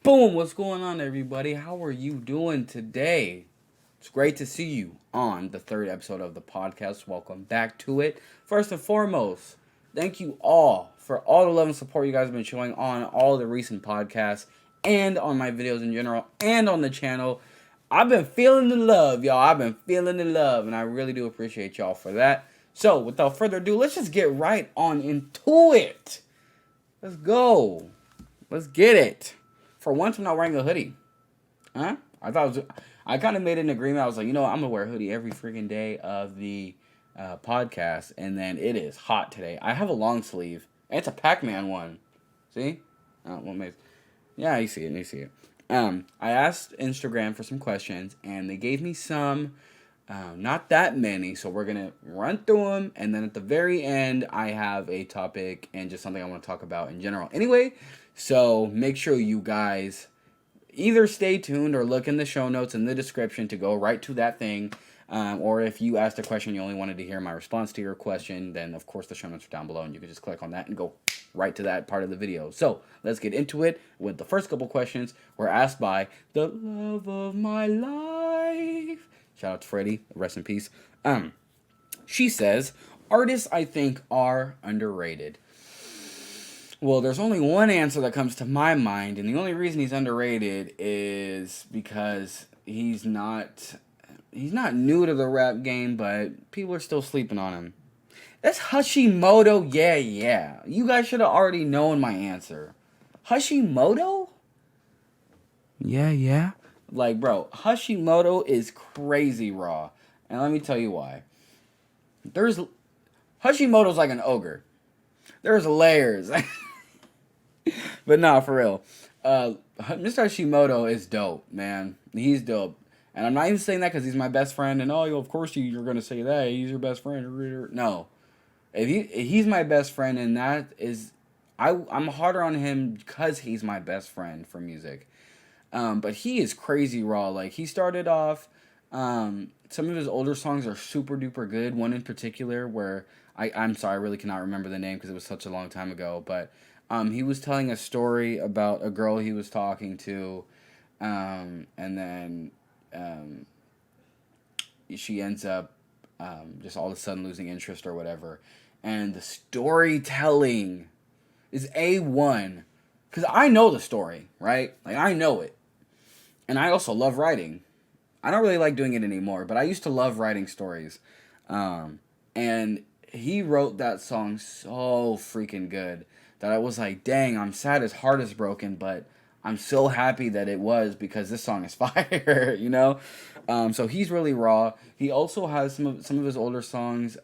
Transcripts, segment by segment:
Boom! What's going on, everybody? How are you doing today? It's great to see you on the third episode of the podcast. Welcome back to it. First and foremost, thank you all for all the love and support you guys have been showing on all the recent podcasts and on my videos in general and on the channel. I've been feeling the love, y'all. I've been feeling the love, and I really do appreciate y'all for that. So, without further ado, let's just get right on into it. Let's go. Let's get it. For once, I'm not wearing a hoodie. Huh? I kind of made an agreement. I was like, I'm gonna wear a hoodie every freaking day of the podcast, and then it is hot today. I have a long sleeve, and it's a Pac-Man one. See? Yeah, you see it. You see it. I asked Instagram for some questions, and they gave me some. Not that many, so we're gonna run through them, and then at the very end, I have a topic and just something I want to talk about in general. Anyway, so make sure you guys either stay tuned or look in the show notes in the description to go right to that thing. Or if you asked a question, you only wanted to hear my response to your question, then of course the show notes are down below, and you can just click on that and go right to that part of the video. So let's get into it with the first couple questions were asked by the love of my life. Shout out to Freddie, rest in peace. She says, artists I think are underrated. Well, there's only one answer that comes to my mind, and the only reason he's underrated is because he's not new to the rap game, but people are still sleeping on him. That's Hashimoto. Yeah. You guys should have already known my answer. Hashimoto? Yeah. Like, bro, Hashimoto is crazy raw. And let me tell you why. Hashimoto's like an ogre. There's layers. But nah, for real. Mr. Hashimoto is dope, man. He's dope. And I'm not even saying that because he's my best friend. And, of course you're going to say that. He's your best friend. No. If he's my best friend, and that is... I'm harder on him because he's my best friend for music. But he is crazy raw. Like, he started off... some of his older songs are super duper good. One in particular where... I'm sorry, I really cannot remember the name because it was such a long time ago. But... he was telling a story about a girl he was talking to, and then she ends up just all of a sudden losing interest or whatever. And the storytelling is A1. Because I know the story, right? Like, I know it. And I also love writing. I don't really like doing it anymore, but I used to love writing stories. And he wrote that song so freaking good that I was like, dang, I'm sad his heart is broken, but I'm so happy that it was because this song is fire, So he's really raw. He also has some of his older songs.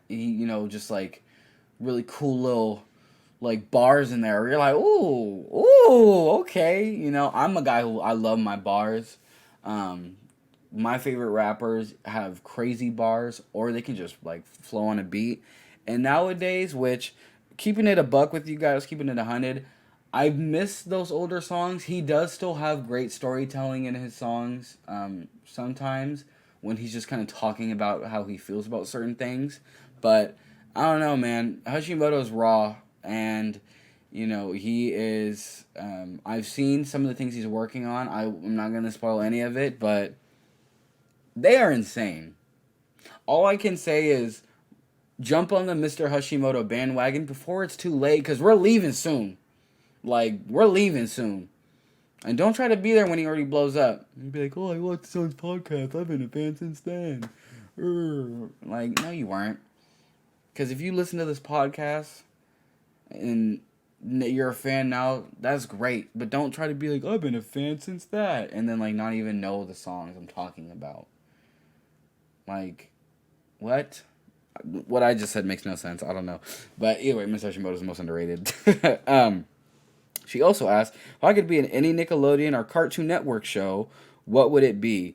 He just like really cool little like bars in there. Where you're like, ooh, okay. I'm a guy who I love my bars. My favorite rappers have crazy bars, or they can just like flow on a beat. And nowadays, which keeping it a buck with you guys, keeping it 100, I miss those older songs. He does still have great storytelling in his songs. Sometimes when he's just kind of talking about how he feels about certain things, but I don't know, man. Hashimoto's raw, and he is. I've seen some of the things he's working on. I'm not gonna spoil any of it, but they are insane. All I can say is jump on the Mr. Hashimoto bandwagon before it's too late, because we're leaving soon. We're leaving soon. And don't try to be there when he already blows up. And be like, oh, I watched Son's podcast. I've been a fan since then. No, you weren't. Because if you listen to this podcast and you're a fan now, that's great. But don't try to be like, I've been a fan since that. And then, not even know the songs I'm talking about. What? What I just said makes no sense. I don't know. But either way, Miss Hashimoto is the most underrated. She also asked, if I could be in any Nickelodeon or Cartoon Network show, what would it be?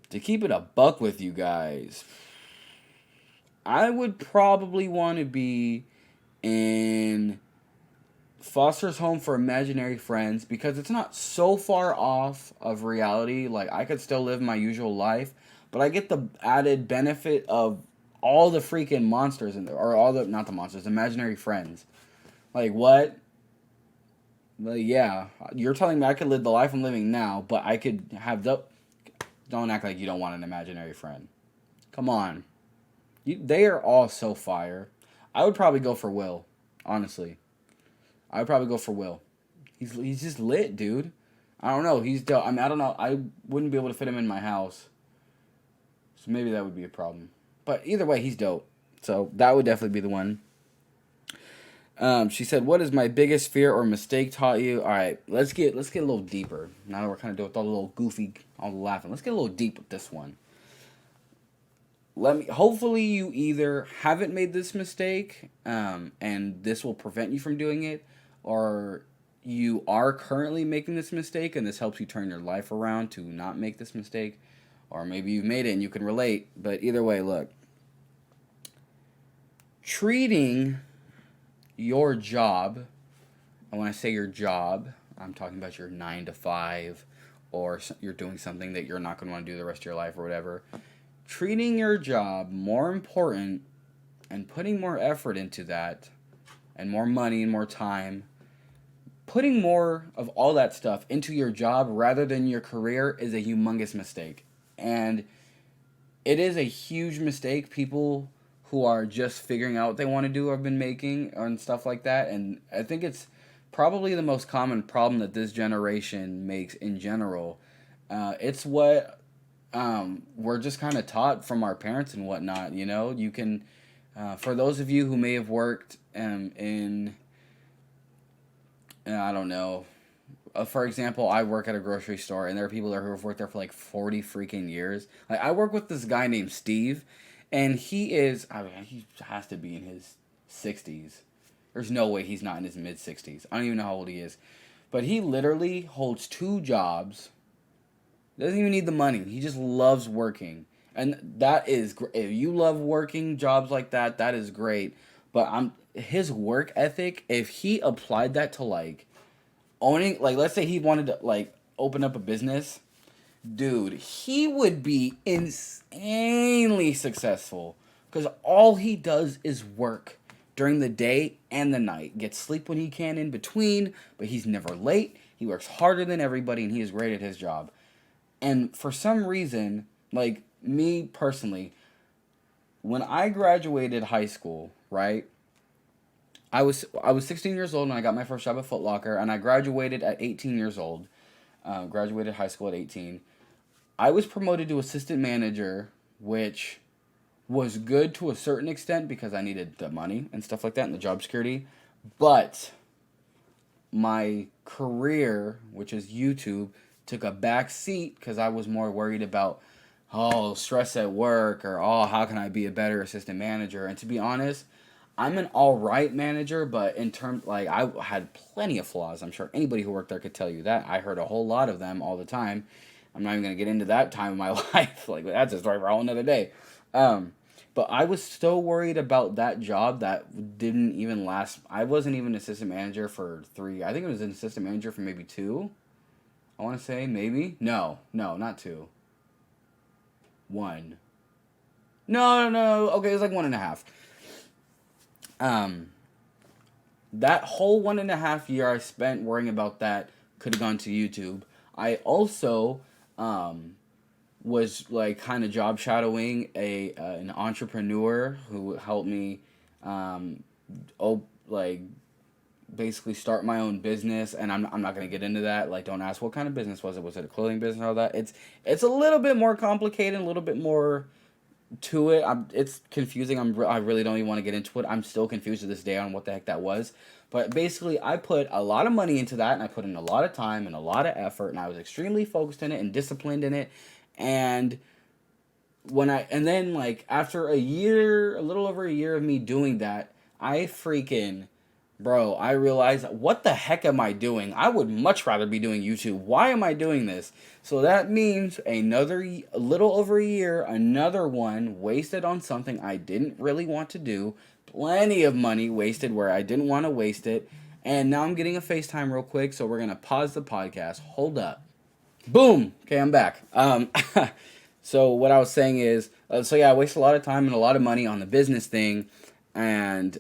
To keep it a buck with you guys, I would probably want to be in Foster's Home for Imaginary Friends, because it's not so far off of reality. I could still live my usual life, but I get the added benefit of all the freaking monsters in there, or not the monsters, imaginary friends. What? But yeah, you're telling me I could live the life I'm living now, but I could have the. Don't act like you don't want an imaginary friend. Come on. They are all so fire. I would probably go for Will, honestly. I would probably go for Will. He's just lit, dude. I don't know. He's dope. I mean, I don't know. I wouldn't be able to fit him in my house, so maybe that would be a problem. But either way, he's dope. So that would definitely be the one. She said, "What is my biggest fear or mistake taught you?" All right, let's get a little deeper. Now that we're kind of doing with all the little goofy, all the laughing, let's get a little deep with this one. Hopefully you either haven't made this mistake, and this will prevent you from doing it, or you are currently making this mistake and this helps you turn your life around to not make this mistake, or maybe you've made it and you can relate. But either way, look, treating your job, and when I say your job, I'm talking about your 9 to 5, or you're doing something that you're not going to want to do the rest of your life or whatever. Treating your job more important and putting more effort into that, and more money and more time, putting more of all that stuff into your job rather than your career is a humongous mistake. And it is a huge mistake people who are just figuring out what they want to do have been making and stuff like that. And I think it's probably the most common problem that this generation makes in general. It's what we're just kind of taught from our parents and whatnot. You know, you can, for those of you who may have worked in I don't know. For example, I work at a grocery store, and there are people there who have worked there for like 40 freaking years. Like, I work with this guy named Steve, and he is, I mean, he has to be in his 60s. There's no way he's not in his mid 60s. I don't even know how old he is. But he literally holds 2 jobs. Doesn't even need the money. He just loves working. And that is great. If you love working jobs like that, that is great. But his work ethic, if he applied that to like owning, like, let's say he wanted to like open up a business, dude, he would be insanely successful because all he does is work during the day and the night. Gets sleep when he can in between, but he's never late. He works harder than everybody, and he is great at his job. And for some reason, like me personally, when I graduated high school, right? I was 16 years old when I got my first job at Foot Locker, and I graduated at 18 years old. Graduated high school at 18. I was promoted to assistant manager, which was good to a certain extent because I needed the money and stuff like that and the job security. But my career, which is YouTube, took a back seat because I was more worried about, oh, stress at work, or, oh, how can I be a better assistant manager? And to be honest, I'm an all right manager, but in terms, like, I had plenty of flaws. I'm sure anybody who worked there could tell you that. I heard a whole lot of them all the time. I'm not even going to get into that time of my life. Like, that's a story for a whole another day. But I was so worried about that job that didn't even last. I wasn't even assistant manager for 3. I think it was an assistant manager for maybe 2. I want to say maybe. No, not 2. 1. No. Okay, it was like 1.5. That whole 1.5 year I spent worrying about that could have gone to YouTube. I also was like kind of job shadowing an entrepreneur who helped me like basically start my own business, and I'm not going to get into that. Like, don't ask what kind of business was it. Was it a clothing business or all that? It's a little bit more complicated, a little bit more to it. It's confusing. I really don't even want to get into it. I'm still confused to this day on what the heck that was. But basically, I put a lot of money into that, and I put in a lot of time and a lot of effort, and I was extremely focused in it and disciplined in it. And then like after a little over a year of me doing that, I realized, what the heck am I doing? I would much rather be doing YouTube. Why am I doing this? So that means a little over a year, another one wasted on something I didn't really want to do. Plenty of money wasted where I didn't want to waste it. And now I'm getting a FaceTime real quick, so we're going to pause the podcast. Hold up. Boom! Okay, I'm back. So what I was saying is, I wasted a lot of time and a lot of money on the business thing, and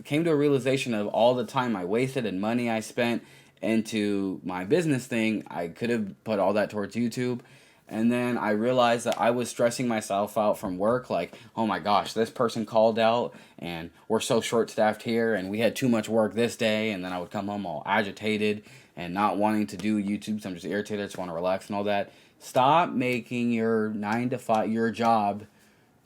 came to a realization of all the time I wasted and money I spent into my business thing. I could have put all that towards YouTube. And then I realized that I was stressing myself out from work, like, oh my gosh, this person called out, and we're so short staffed here, and we had too much work this day. And then I would come home all agitated and not wanting to do YouTube. So I'm just irritated, I just want to relax and all that. Stop making your 9 to 5, your job,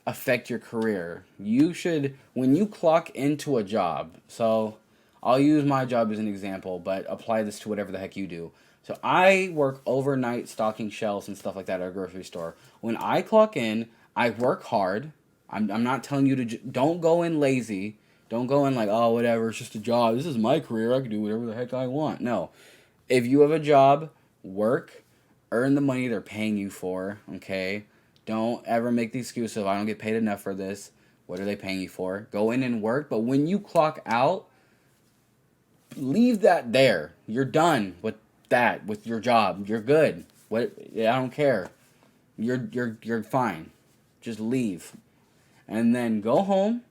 affect your career. You should, when you clock into a job, so I'll use my job as an example, but apply this to whatever the heck you do. So I work overnight stocking shelves and stuff like that at a grocery store. When I clock in, I work hard. I'm not telling you to, don't go in lazy. Don't go in like, oh, whatever, it's just a job. This is my career. I can do whatever the heck I want. No. If you have a job, work, earn the money they're paying you for, okay? Don't ever make the excuse of, I don't get paid enough for this. What are they paying you for? Go in and work. But when you clock out, leave that there. You're done with that, with your job. You're good. What? I don't care. You're fine. Just leave. And then go home.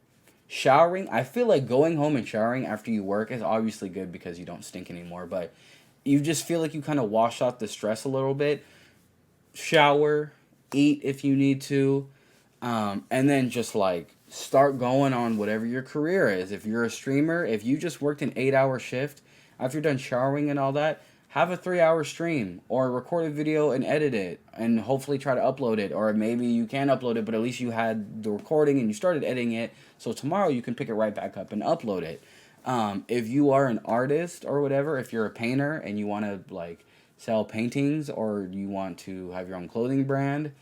Showering. I feel like going home and showering after you work is obviously good because you don't stink anymore. But you just feel like you kind of wash off the stress a little bit. Shower. Eat if you need to. And then just like start going on whatever your career is. If you're a streamer, if you just worked an 8-hour shift, after you're done showering and all that, have a 3-hour stream or record a video and edit it and hopefully try to upload it. Or maybe you can upload it, but at least you had the recording and you started editing it. So tomorrow you can pick it right back up and upload it. If you are an artist or whatever, if you're a painter and you want to like sell paintings or you want to have your own clothing brand,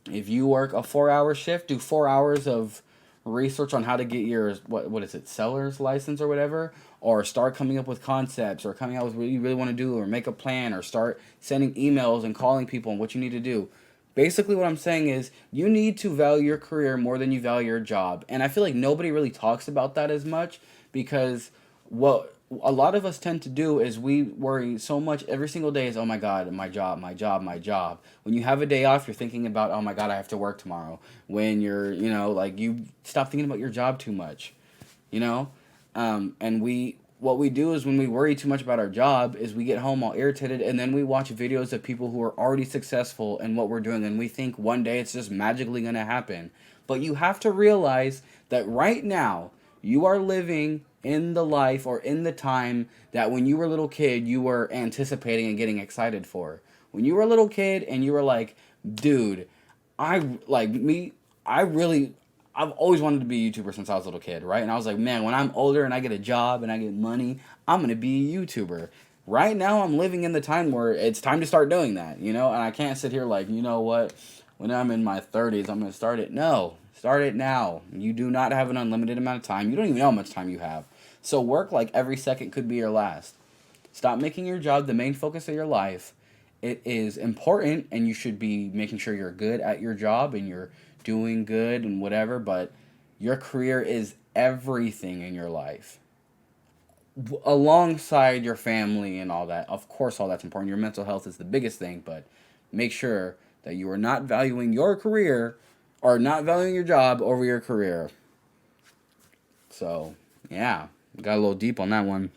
if you work a 4-hour shift, do 4 hours of research on how to get your, what is it, seller's license or whatever, or start coming up with concepts or coming out with what you really want to do or make a plan or start sending emails and calling people on what you need to do. Basically what I'm saying is you need to value your career more than you value your job. And I feel like nobody really talks about that as much because what a lot of us tend to do is we worry so much every single day is, oh my God, my job, my job, my job. When you have a day off, you're thinking about, oh my God, I have to work tomorrow. When you're, like you stop thinking about your job too much, and what we do is when we worry too much about our job is we get home all irritated and then we watch videos of people who are already successful in what we're doing and we think one day it's just magically going to happen. But you have to realize that right now you are living in the life or in the time that when you were a little kid you were anticipating and getting excited for. When you were a little kid and you were like, dude, I've always wanted to be a YouTuber since I was a little kid, right? And I was like, man, when I'm older and I get a job and I get money, I'm going to be a YouTuber. Right now, I'm living in the time where it's time to start doing that, And I can't sit here like, you know what? When I'm in my 30s, I'm going to start it. No, start it now. You do not have an unlimited amount of time. You don't even know how much time you have. So work like every second could be your last. Stop making your job the main focus of your life. It is important, and you should be making sure you're good at your job and you're doing good and whatever, but your career is everything in your life. Alongside your family and all that. Of course, all that's important. Your mental health is the biggest thing, but make sure that you are not valuing your career or not valuing your job over your career. So, yeah, got a little deep on that one.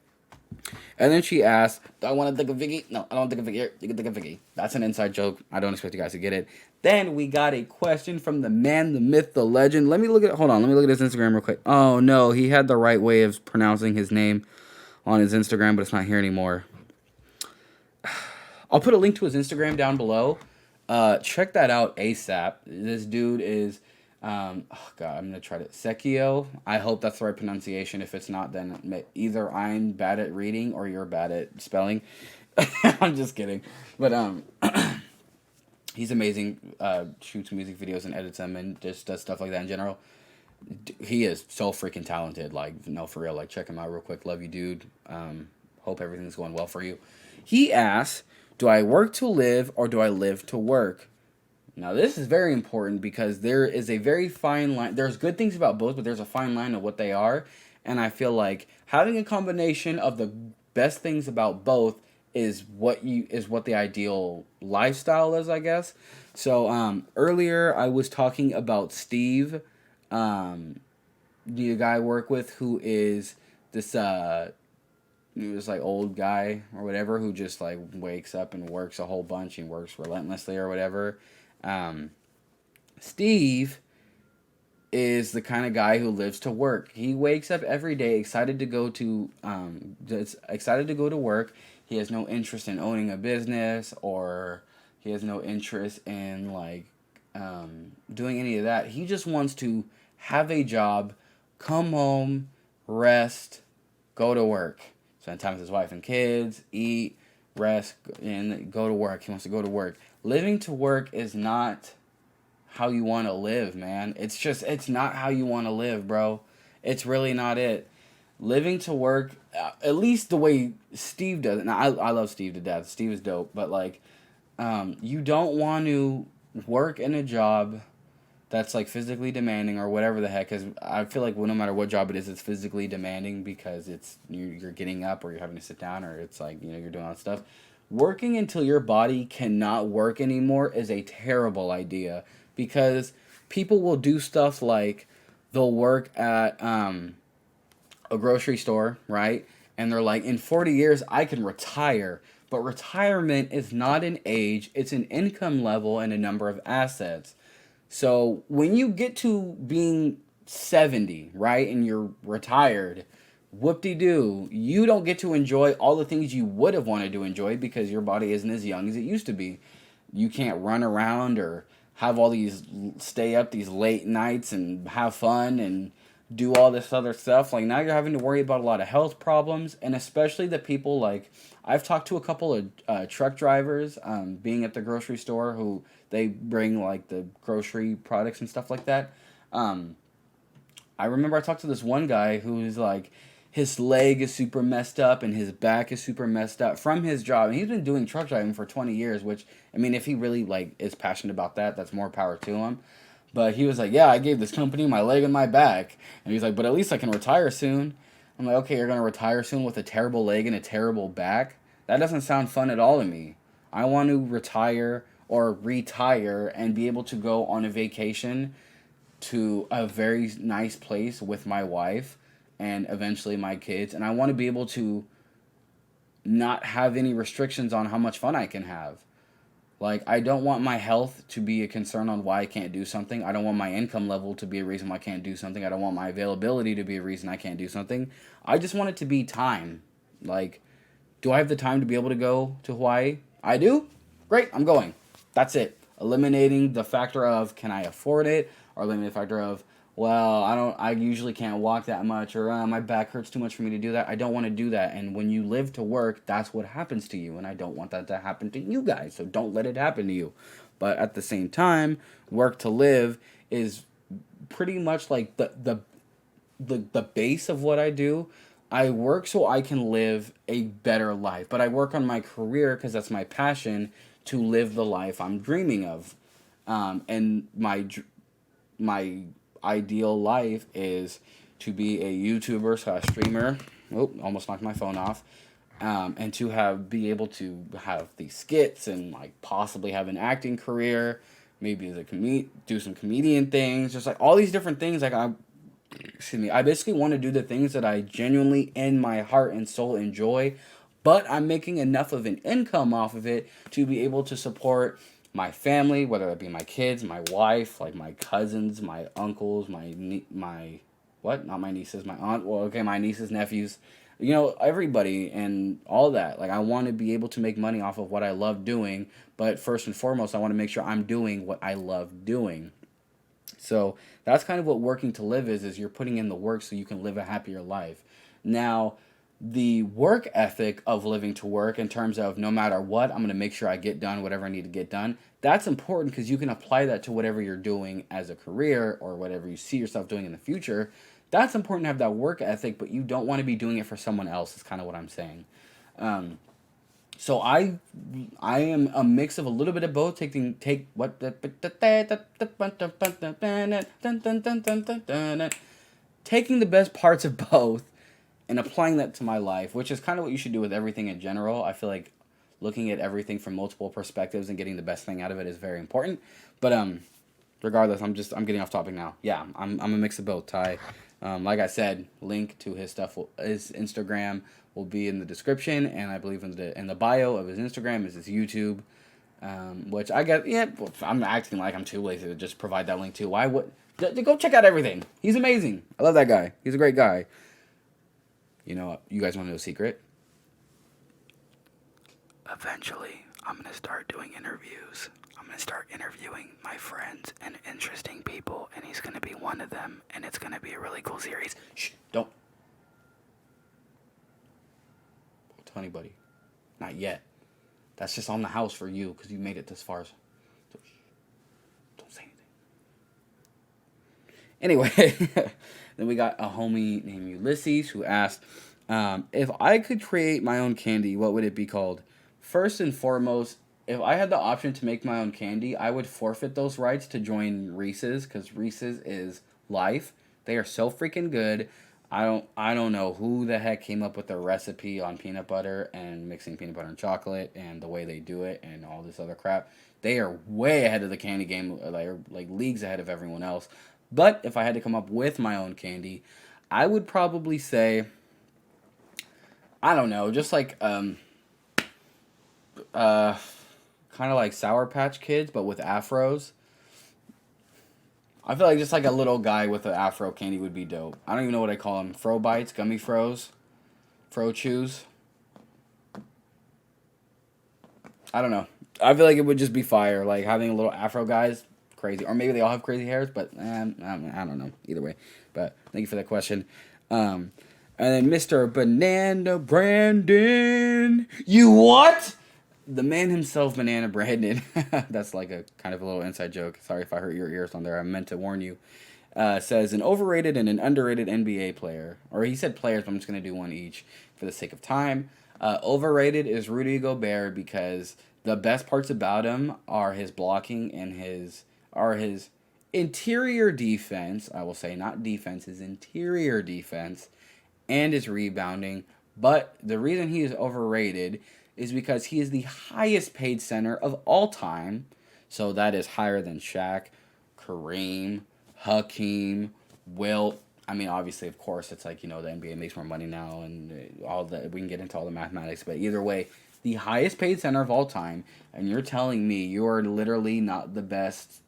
And then she asked, do I want to take a Vicky? No, I don't take a Vicky. You can take a Vicky. That's an inside joke. I don't expect you guys to get it. Then we got a question from the man, the myth, the legend. Let me look at his Instagram real quick. Oh, no, he had the right way of pronouncing his name on his Instagram, but it's not here anymore. I'll put a link to his Instagram down below. Check that out ASAP. This dude is... I'm gonna try to Sekio. I hope that's the right pronunciation. If it's not, then either I'm bad at reading or you're bad at spelling. I'm just kidding, but he's amazing. Shoots music videos and edits them and just does stuff like that in general. He is so freaking talented. Like, no, for real. Like, check him out real quick. Love you, dude. Hope everything's going well for you. He asks, do I work to live or do I live to work? Now, this is very important because there is a very fine line. There's good things about both, but there's a fine line of what they are. And I feel like having a combination of the best things about both is what the ideal lifestyle is, I guess. So, earlier I was talking about Steve, the guy I work with who is this he was like old guy or whatever who just like wakes up and works a whole bunch and works relentlessly or whatever. Um, Steve is the kind of guy who lives to work. He wakes up every day excited to go to work. He has no interest in owning a business, or he has no interest in like doing any of that. He just wants to have a job, come home, rest, go to work, spend time with his wife and kids, eat, rest, and go to work. He wants to go to work. Living to work is not how you want to live, man. It's not how you want to live, bro. It's really not it. Living to work, at least the way Steve does it. Now, I love Steve to death. Steve is dope, but like, you don't want to work in a job that's like physically demanding or whatever the heck. Because I feel like no matter what job it is, it's physically demanding because you're getting up or you're having to sit down or it's like you're doing all that stuff. Working until your body cannot work anymore is a terrible idea because people will do stuff like they'll work at a grocery store, right? And they're like, in 40 years, I can retire. But retirement is not an age, it's an income level and a number of assets. So when you get to being 70, right, and you're retired, whoop-de-doo, you don't get to enjoy all the things you would have wanted to enjoy because your body isn't as young as it used to be. You can't run around or have all these, stay up these late nights and have fun and do all this other stuff. Like now you're having to worry about a lot of health problems, and especially the people like I've talked to a couple of truck drivers, being at the grocery store, who they bring like the grocery products and stuff like that. Um, I remember I talked to this one guy who's like, his leg is super messed up and his back is super messed up from his job. And he's been doing truck driving for 20 years, which, I mean, if he really like is passionate about that, that's more power to him. But he was like, yeah, I gave this company my leg and my back. And he's like, but at least I can retire soon. I'm like, okay, you're going to retire soon with a terrible leg and a terrible back? That doesn't sound fun at all to me. I want to retire and be able to go on a vacation to a very nice place with my wife and eventually my kids. And I want to be able to not have any restrictions on how much fun I can have. Like, I don't want my health to be a concern on why I can't do something. I don't want my income level to be a reason why I can't do something. I don't want my availability to be a reason I can't do something. I just want it to be time. Like, do I have the time to be able to go to Hawaii? I do? Great, I'm going. That's it. Eliminating the factor of can I afford it, or eliminating the factor of, well, I usually can't walk that much, or my back hurts too much for me to do that. I don't want to do that. And when you live to work, that's what happens to you. And I don't want that to happen to you guys. So don't let it happen to you. But at the same time, work to live is pretty much like the base of what I do. I work so I can live a better life, but I work on my career because that's my passion, to live the life I'm dreaming of. And my ideal life is to be a YouTuber / streamer. Oh, almost knocked my phone off. And to be able to have these skits and like possibly have an acting career, maybe as a do some comedian things, just like all these different things. Like I basically want to do the things that I genuinely in my heart and soul enjoy, but I'm making enough of an income off of it to be able to support my family, whether it be my kids, my wife, like my cousins, my uncles, my what? Not my nieces, my aunt. Well, okay, my nieces, nephews, everybody and all that. Like I want to be able to make money off of what I love doing, but first and foremost, I want to make sure I'm doing what I love doing. So that's kind of what working to live is you're putting in the work so you can live a happier life. Now, the work ethic of living to work, in terms of no matter what, I'm going to make sure I get done whatever I need to get done. That's important because you can apply that to whatever you're doing as a career or whatever you see yourself doing in the future. That's important to have that work ethic, but you don't want to be doing it for someone else, is kind of what I'm saying. So I am a mix of a little bit of both, taking the best parts of both and applying that to my life, which is kind of what you should do with everything in general. I feel like looking at everything from multiple perspectives and getting the best thing out of it is very important. But regardless, I'm getting off topic now. Yeah, I'm a mix of both, Ty. Like I said, link to his Instagram will be in the description, and I believe in the bio of his Instagram is his YouTube. Which I get, yeah, I'm acting like I'm too lazy to just provide that link too. Why would go check out everything? He's amazing. I love that guy. He's a great guy. You know, you guys want to know a secret? Eventually, I'm gonna start doing interviews. I'm gonna start interviewing my friends and interesting people, and he's gonna be one of them, and it's gonna be a really cool series. Shh, don't tell anybody. Not yet. That's just on the house for you because you made it this far. So don't say anything. Anyway, then we got a homie named Ulysses who asked, if I could create my own candy, what would it be called? First and foremost, if I had the option to make my own candy, I would forfeit those rights to join Reese's because Reese's is life. They are so freaking good. I don't know who the heck came up with the recipe on peanut butter and mixing peanut butter and chocolate and the way they do it and all this other crap. They are way ahead of the candy game, like leagues ahead of everyone else. But if I had to come up with my own candy, I would probably say, I don't know, just like kind of like Sour Patch Kids, but with afros. I feel like just like a little guy with an afro candy would be dope. I don't even know what I call them. Fro bites, gummy fros, fro chews. I don't know. I feel like it would just be fire. Like having a little afro guys, crazy. Or maybe they all have crazy hairs, but I don't know. Either way. But thank you for that question. And then Mr. Banana Brandon. You what? The man himself, Banana Brandon. That's like a kind of a little inside joke. Sorry if I hurt your ears on there. I meant to warn you. Says an overrated and an underrated NBA player. Or he said players, but I'm just going to do one each for the sake of time. Overrated is Rudy Gobert because the best parts about him are his blocking and his interior defense. I will say not defense, his interior defense and his rebounding. But the reason he is overrated is because he is the highest paid center of all time. So that is higher than Shaq, Kareem, Hakeem, Wilt. I mean, obviously, of course, it's like, the NBA makes more money now and all that. We can get into all the mathematics. But either way, the highest paid center of all time. And you're telling me you are literally not the best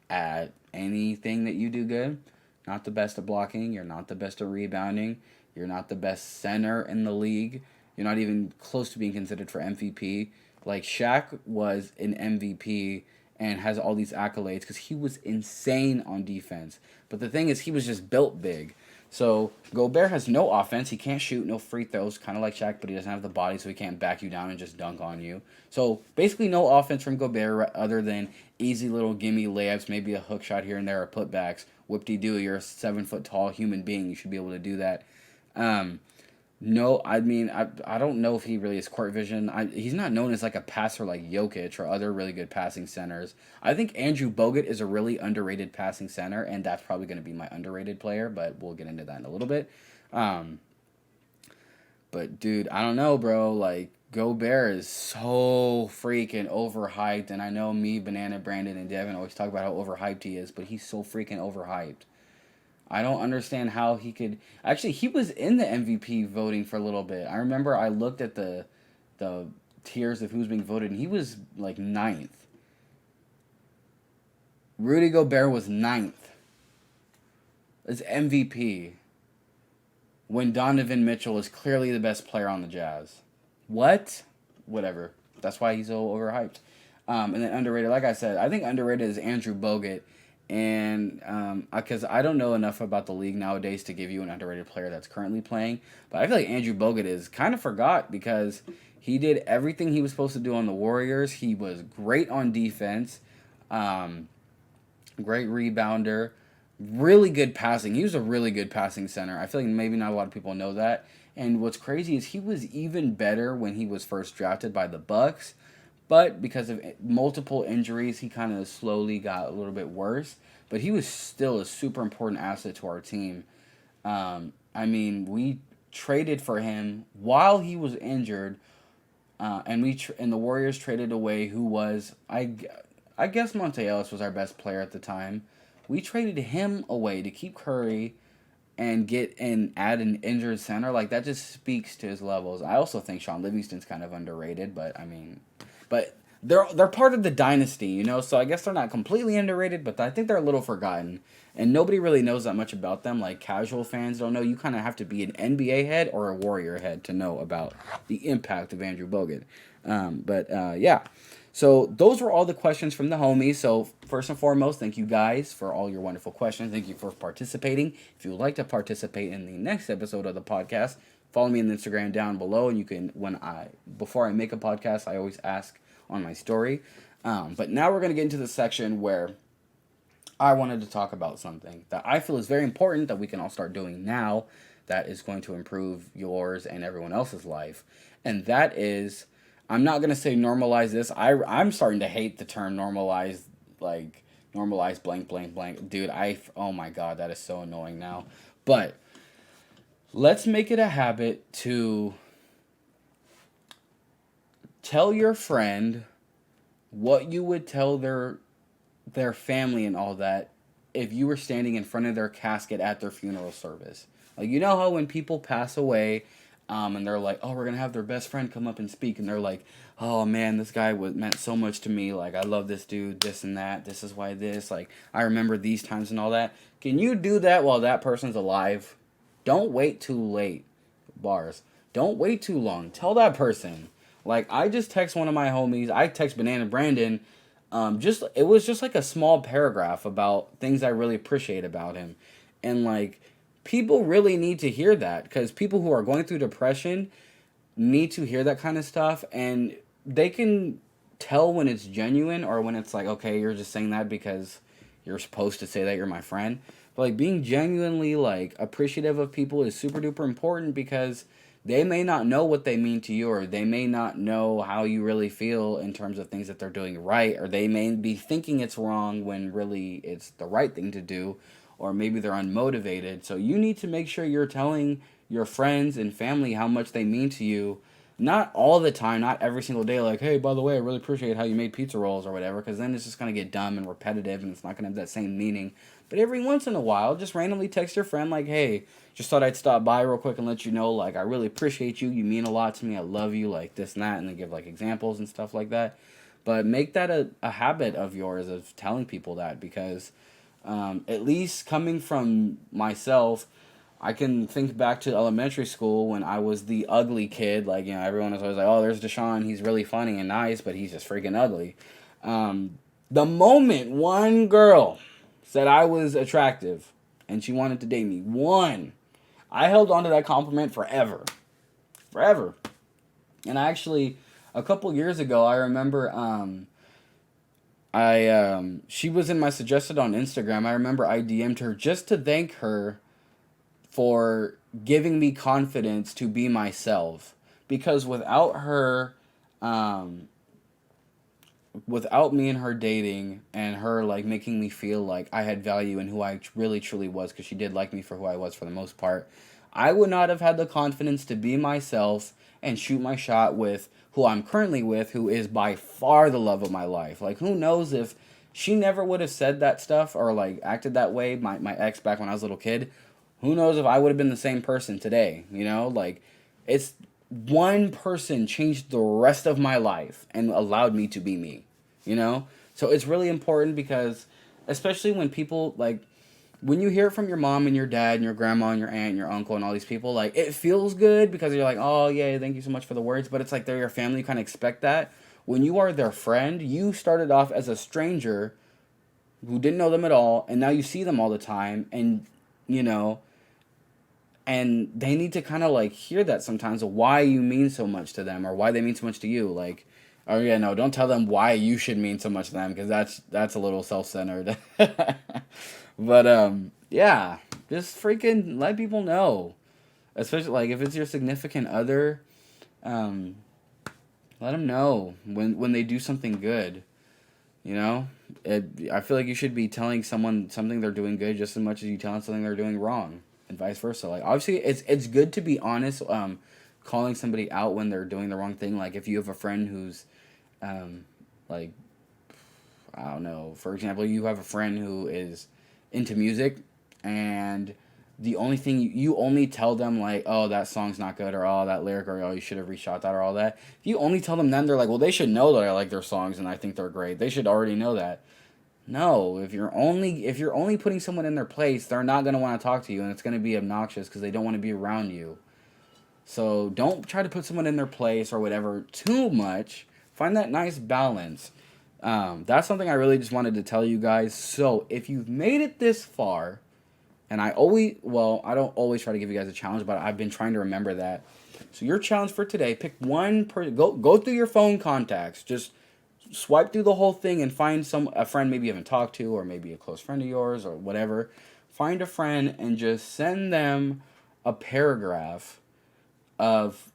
at anything that you do good. Not the best at blocking. You're not the best at rebounding. You're not the best center in the league. You're not even close to being considered for MVP. Like, Shaq was an MVP and has all these accolades because he was insane on defense. But the thing is, he was just built big. So, Gobert has no offense. He can't shoot, no free throws, kind of like Shaq, but he doesn't have the body, so he can't back you down and just dunk on you. So, basically no offense from Gobert other than easy little gimme layups, maybe a hook shot here and there, or putbacks. Whoop-de-doo, you're a 7-foot-tall human being. You should be able to do that. No, I mean, I don't know if he really has court vision. He's not known as like a passer like Jokic or other really good passing centers. I think Andrew Bogut is a really underrated passing center, and that's probably going to be my underrated player, but we'll get into that in a little bit. But, dude, I don't know, bro. Like, Gobert is so freaking overhyped, and I know me, Banana Brandon, and Devin always talk about how overhyped he is, but he's so freaking overhyped. I don't understand how he could. Actually, he was in the MVP voting for a little bit. I remember I looked at the tiers of who's being voted, and he was like 9th. Rudy Gobert was 9th as MVP when Donovan Mitchell is clearly the best player on the Jazz. What? Whatever. That's why he's so overhyped. And then underrated, like I said, I think underrated is Andrew Bogut. And because I don't know enough about the league nowadays to give you an underrated player that's currently playing, but I feel like Andrew Bogut is kind of forgot because he did everything he was supposed to do on the Warriors. He was great on defense, great rebounder, really good passing. He was a really good passing center. I feel like maybe not a lot of people know that. And what's crazy is he was even better when he was first drafted by the Bucks. But because of multiple injuries, he kind of slowly got a little bit worse. But he was still a super important asset to our team. I mean, we traded for him while he was injured, and the Warriors traded away who was I guess Monte Ellis was our best player at the time. We traded him away to keep Curry, and get and add an injured center, like that just speaks to his levels. I also think Sean Livingston's kind of underrated, but I mean, but they're part of the dynasty, you know. So I guess they're not completely underrated, but I think they're a little forgotten, and nobody really knows that much about them. Like casual fans don't know. You kind of have to be an NBA head or a Warrior head to know about the impact of Andrew Bogut. Yeah. So those were all the questions from the homies. So first and foremost, thank you guys for all your wonderful questions. Thank you for participating. If you would like to participate in the next episode of the podcast, follow me on Instagram down below, and you can before I make a podcast, I always ask on my story. But now we're gonna get into the section where I wanted to talk about something that I feel is very important that we can all start doing now, that is going to improve yours and everyone else's life, and that is, I'm not gonna say normalize this. I'm starting to hate the term normalize, like normalize blank blank blank. Dude, oh my god, that is so annoying now. But let's make it a habit to tell your friend what you would tell their family and all that if you were standing in front of their casket at their funeral service. Like, you know how when people pass away, and they're like, oh, we're gonna have their best friend come up and speak, and they're like, oh man, this guy meant so much to me, like I love this dude, this and that, this is why this, like I remember these times and all that. Can you do that while that person's alive? Don't wait too late. Bars. Don't wait too long. Tell that person. Like, I just text one of my homies. I text Banana Brandon. It was just like a small paragraph about things I really appreciate about him, and like, people really need to hear that, because people who are going through depression need to hear that kind of stuff, and they can tell when it's genuine or when it's like, okay, you're just saying that because you're supposed to say that you're my friend. But like, being genuinely like appreciative of people is super duper important, because they may not know what they mean to you, or they may not know how you really feel in terms of things that they're doing right, or they may be thinking it's wrong when really it's the right thing to do, or maybe they're unmotivated. So you need to make sure you're telling your friends and family how much they mean to you. Not all the time, not every single day, like, hey, by the way, I really appreciate how you made pizza rolls or whatever, because then it's just going to get dumb and repetitive, and it's not going to have that same meaning. But every once in a while, just randomly text your friend, like, hey, just thought I'd stop by real quick and let you know, like, I really appreciate you. You mean a lot to me. I love you, like, this and that, and then give, like, examples and stuff like that. But make that a habit of yours of telling people that, because at least coming from myself, I can think back to elementary school when I was the ugly kid. Like, you know, everyone was always like, oh, there's Deshaun. He's really funny and nice, but he's just freaking ugly. The moment one girl said I was attractive and she wanted to date me, I held on to that compliment forever. Forever. And actually, a couple years ago, I remember she was in my suggested on Instagram. I remember I DM'd her just to thank her for giving me confidence to be myself, because without her, without me and her dating and her like making me feel like I had value in who I really truly was, because she did like me for who I was for the most part, I would not have had the confidence to be myself and shoot my shot with who I'm currently with, who is by far the love of my life. Like, who knows if she never would have said that stuff or like acted that way, my ex, back when I was a little kid, who knows if I would have been the same person today, you know? Like, it's one person changed the rest of my life and allowed me to be me, you know? So it's really important, because especially when people, like, when you hear it from your mom and your dad and your grandma and your aunt and your uncle and all these people, like, it feels good because you're like, oh, yeah, thank you so much for the words, but it's like they're your family, you kind of expect that. When you are their friend, you started off as a stranger who didn't know them at all, and now you see them all the time, and, you know, and they need to kind of like hear that sometimes, of why you mean so much to them or why they mean so much to you. Like, oh yeah, no, don't tell them why you should mean so much to them, because that's a little self-centered. But yeah, just freaking let people know, especially like if it's your significant other. Let them know when they do something good. You know, I feel like you should be telling someone something they're doing good just as much as you telling something they're doing wrong, and vice versa. Like, obviously, it's good to be honest. Calling somebody out when they're doing the wrong thing. Like, if you have a friend who's, like, I don't know. For example, you have a friend who is into music, and the only thing you only tell them like, oh, that song's not good, or oh, that lyric, or oh, you should have reshot that, or all that. If you only tell them then, they're like, well, they should know that I like their songs and I think they're great. They should already know that. No, if you're only putting someone in their place, they're not gonna want to talk to you, and it's gonna be obnoxious because they don't want to be around you. So don't try to put someone in their place or whatever too much. Find that nice balance. That's something I really just wanted to tell you guys. So if you've made it this far, and I don't always try to give you guys a challenge, but I've been trying to remember that. So your challenge for today, pick one person, go through your phone contacts, just swipe through the whole thing and find a friend maybe you haven't talked to, or maybe a close friend of yours or whatever. Find a friend and just send them a paragraph of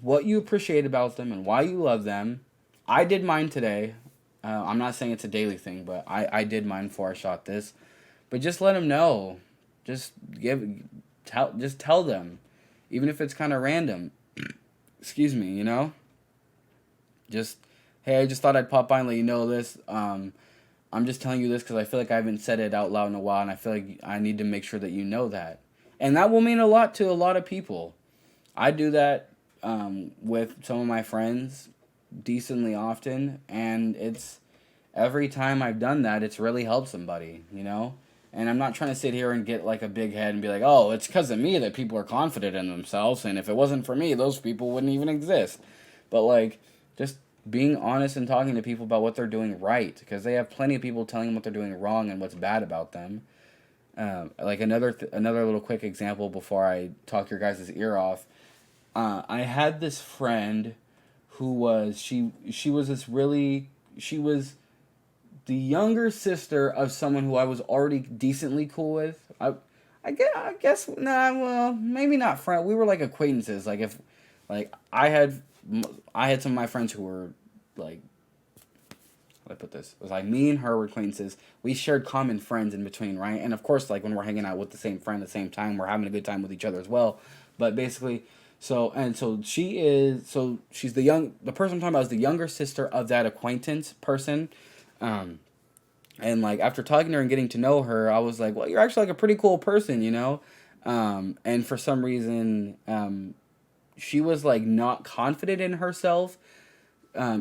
what you appreciate about them and why you love them. I did mine today. I'm not saying it's a daily thing, but I did mine before I shot this. But just let them know. Just tell them, even if it's kind of random. Excuse me, Just, hey, I just thought I'd pop by and let you know this. I'm just telling you this because I feel like I haven't said it out loud in a while, and I feel like I need to make sure that you know that. And that will mean a lot to a lot of people. I do that with some of my friends decently often, and it's every time I've done that, it's really helped somebody. And I'm not trying to sit here and get like a big head and be like, oh, it's because of me that people are confident in themselves, and if it wasn't for me, those people wouldn't even exist. But like, just being honest and talking to people about what they're doing right, because they have plenty of people telling them what they're doing wrong and what's bad about them. Like another little quick example before I talk your guys' ear off. I had this friend who was she was the younger sister of someone who I was already decently cool with. I guess nah, well, maybe not friend. We were like acquaintances. Like if like I had some of my friends who were like, how do I put this? It was like me and her were acquaintances. We shared common friends in between, right? And of course, like when we're hanging out with the same friend at the same time, we're having a good time with each other as well. But basically, so she's the person I'm talking about is the younger sister of that acquaintance person. And like after talking to her and getting to know her, I was like, well, you're actually like a pretty cool person. And for some reason, she was like not confident in herself.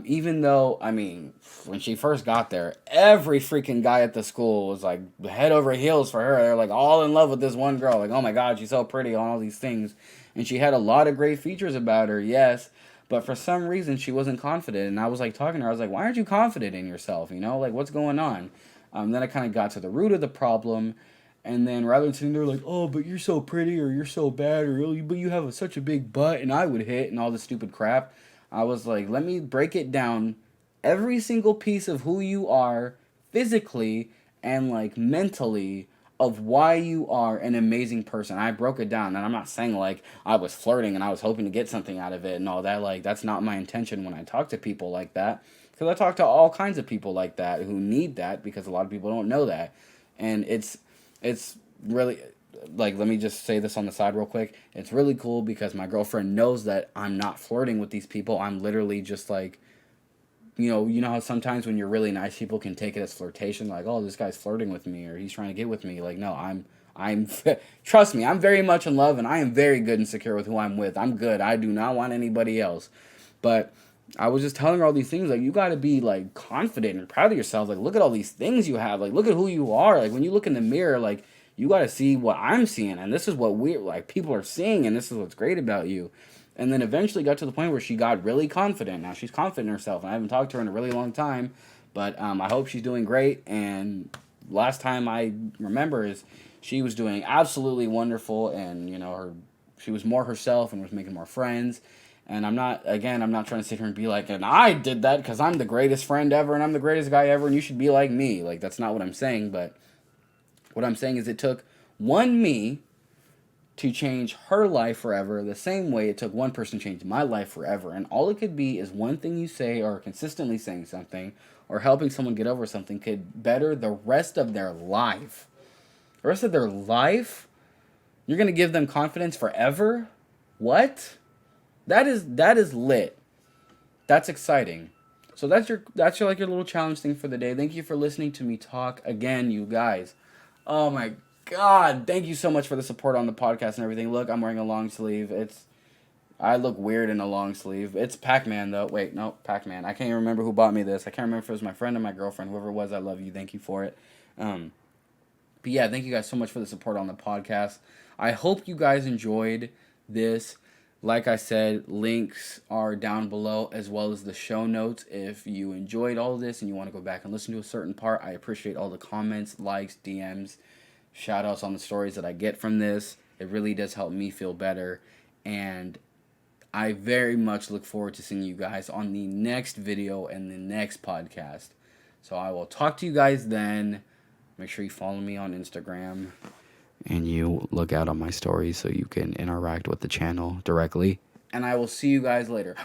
Even though, I mean, when she first got there, every freaking guy at the school was like head over heels for her. They're like all in love with this one girl. Like, oh my God, she's so pretty, all these things. And she had a lot of great features about her, yes. But for some reason, she wasn't confident. And I was like talking to her, I was like, why aren't you confident in yourself? Like, what's going on? Then I kind of got to the root of the problem. And then rather than sitting there like, oh, but you're so pretty, or you're so bad, or oh, but you have such a big butt, and I would hit, and all this stupid crap, I was like, let me break it down, every single piece of who you are, physically and like mentally, of why you are an amazing person. I broke it down, and I'm not saying like I was flirting and I was hoping to get something out of it and all that. Like, that's not my intention when I talk to people like that. Because I talk to all kinds of people like that who need that, because a lot of people don't know that. And it's really, like, let me just say this on the side real quick. It's really cool because my girlfriend knows that I'm not flirting with these people. I'm literally just like, you know how sometimes when you're really nice, people can take it as flirtation, like, oh, this guy's flirting with me, or he's trying to get with me. Like, no, I'm trust me, I'm very much in love, and I am very good and secure with who I'm with. I'm good. I do not want anybody else. But I was just telling her all these things, like, you got to be like confident and proud of yourself. Like, look at all these things you have. Like, look at who you are. Like, when you look in the mirror, like, you got to see what I'm seeing, and this is what people are seeing, and this is what's great about you. And then eventually got to the point where she got really confident. Now she's confident in herself, and I haven't talked to her in a really long time, but I hope she's doing great. And last time I remember is she was doing absolutely wonderful, and she was more herself and was making more friends. And I'm not trying to sit here and be like, and I did that because I'm the greatest friend ever, and I'm the greatest guy ever, and you should be like me. Like, that's not what I'm saying. But what I'm saying is it took one me to change her life forever, the same way it took one person to change my life forever. And all it could be is one thing you say, or consistently saying something, or helping someone get over something, could better the rest of their life. The rest of their life? You're going to give them confidence forever? What? That is lit. That's exciting. So that's your like your little challenge thing for the day. Thank you for listening to me talk again, you guys. Oh my God, thank you so much for the support on the podcast and everything. Look, I'm wearing a long sleeve. I look weird in a long sleeve. It's Pac-Man, though. Wait, no, Pac-Man. I can't even remember who bought me this. I can't remember if it was my friend or my girlfriend. Whoever it was, I love you. Thank you for it. But yeah, thank you guys so much for the support on the podcast. I hope you guys enjoyed this. Like I said, links are down below as well as the show notes. If you enjoyed all of this and you want to go back and listen to a certain part, I appreciate all the comments, likes, DMs, shout outs on the stories that I get from this. It really does help me feel better. And I very much look forward to seeing you guys on the next video and the next podcast. So I will talk to you guys then. Make sure you follow me on Instagram. And you look out on my stories so you can interact with the channel directly. And I will see you guys later.